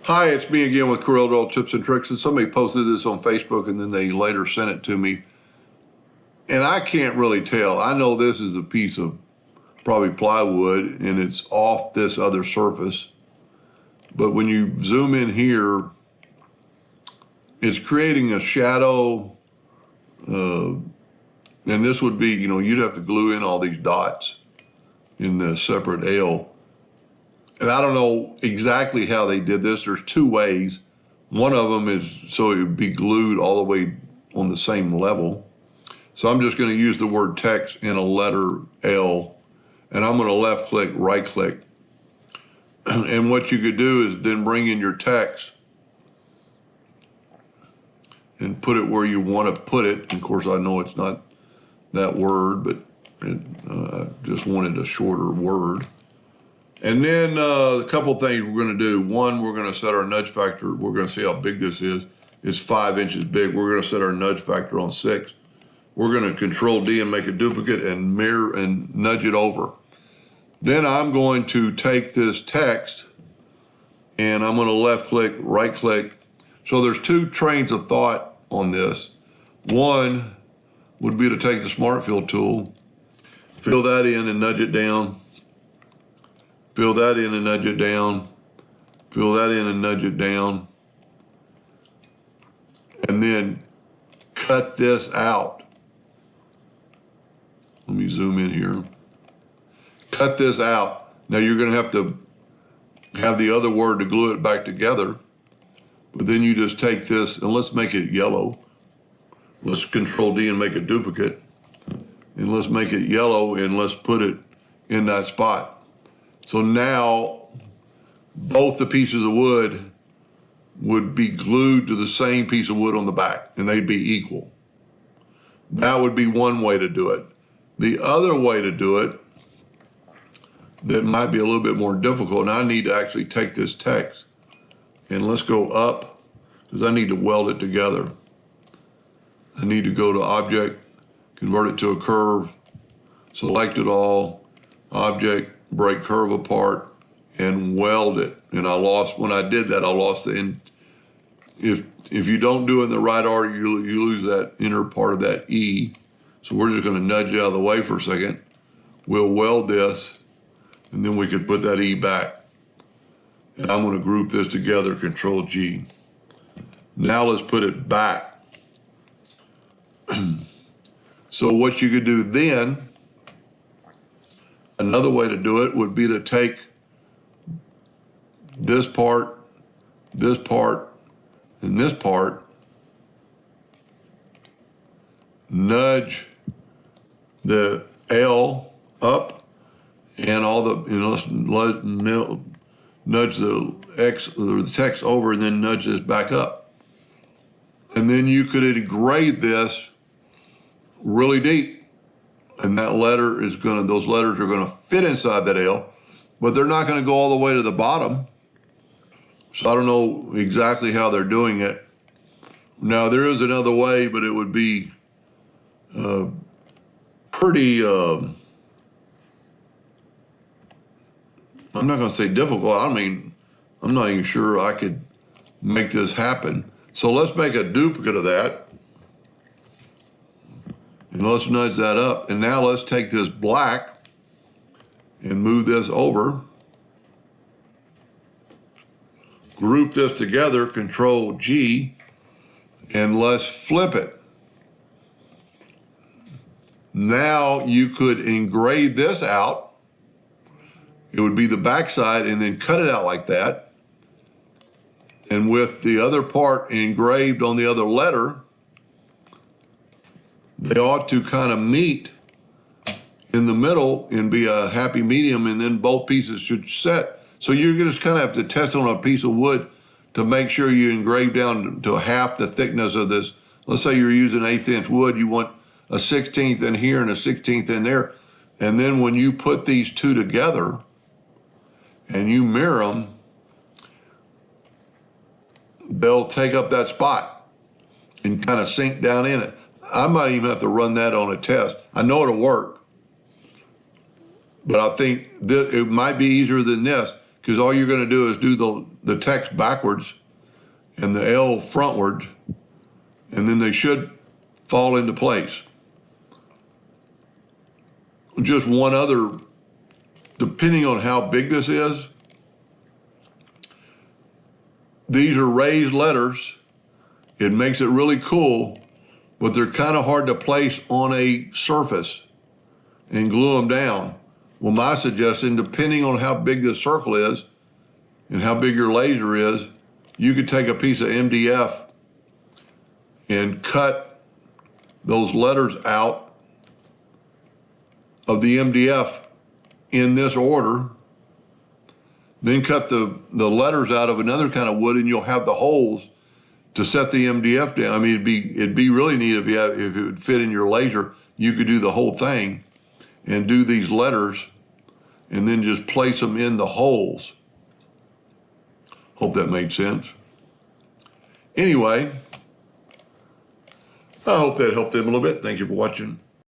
Hi, it's me again with Corel Drill Tips and Tricks, and somebody posted this on Facebook and then they later sent it to me. And I can't really tell. I know this is a piece of probably plywood and it's off this other surface. But when you zoom in here, it's creating a shadow. And this would be, you'd have to glue in all these dots in the separate L. And I don't know exactly how they did this. There's two ways. One of them is so it would be glued all the way on the same level. So I'm just going to use the word text in a letter L, and I'm going to left click, right click. And what you could do is then bring in your text and put it where you want to put it. Of course, I know it's not that word, but I just wanted a shorter word. And then a couple things we're going to do. One, we're going to set our nudge factor. We're going to see how big this is. It's 5 inches big. We're going to set our nudge factor on 6. We're going to Control D and make a duplicate and mirror and nudge it over. Then I'm going to take this text and I'm going to left click, right click. So there's two trains of thought on this. One would be to take the Smart Fill tool, fill that in and nudge it down. Fill that in and nudge it down. Fill that in and nudge it down. And then cut this out. Let me zoom in here. Cut this out. Now you're going to have the other word to glue it back together. But then you just take this and let's make it yellow. Let's Control D and make a duplicate. And let's make it yellow and let's put it in that spot. So now both the pieces of wood would be glued to the same piece of wood on the back and they'd be equal. That would be one way to do it. The other way to do it that might be a little bit more difficult, and I need to actually take this text and let's go up because I need to weld it together. I need to go to Object, convert it to a curve, select it all, Object, break curve apart, and weld it. And when I did that, I lost the end. If you don't do it in the right order, you lose that inner part of that E. So we're just going to nudge it out of the way for a second. We'll weld this, and then we could put that E back. And I'm going to group this together, Control G. Now let's put it back. So what you could do then, another way to do it would be to take this part, and this part, nudge the L up, and let's nudge the X or the text over, and then nudge this back up. And then you could engrave this really deep. And those letters are gonna fit inside that L, but they're not gonna go all the way to the bottom. So I don't know exactly how they're doing it. Now there is another way, but it would be pretty, I'm not gonna say difficult. I mean, I'm not even sure I could make this happen. So let's make a duplicate of that. And let's nudge that up. And now let's take this black and move this over. Group this together, Control G, and let's flip it. Now you could engrave this out. It would be the back side and then cut it out like that. And with the other part engraved on the other letter, they ought to kind of meet in the middle and be a happy medium, and then both pieces should set. So you're just kind of have to test on a piece of wood to make sure you engrave down to half the thickness of this. Let's say you're using 1/8 inch wood, you want a 1/16 in here and a 1/16 in there. And then when you put these two together and you mirror them, they'll take up that spot and kind of sink down in it. I might even have to run that on a test. I know it'll work, but I think it might be easier than this because all you're going to do is do the text backwards and the L frontward, and then they should fall into place. Just one other, depending on how big this is, these are raised letters. It makes it really cool, but they're kind of hard to place on a surface and glue them down. Well, my suggestion, depending on how big the circle is and how big your laser is, you could take a piece of MDF and cut those letters out of the MDF in this order, then cut the letters out of another kind of wood, and you'll have the holes to set the MDF down. I mean, it'd be really neat if it would fit in your laser. You could do the whole thing and do these letters and then just place them in the holes. Hope that made sense. Anyway, I hope that helped them a little bit. Thank you for watching.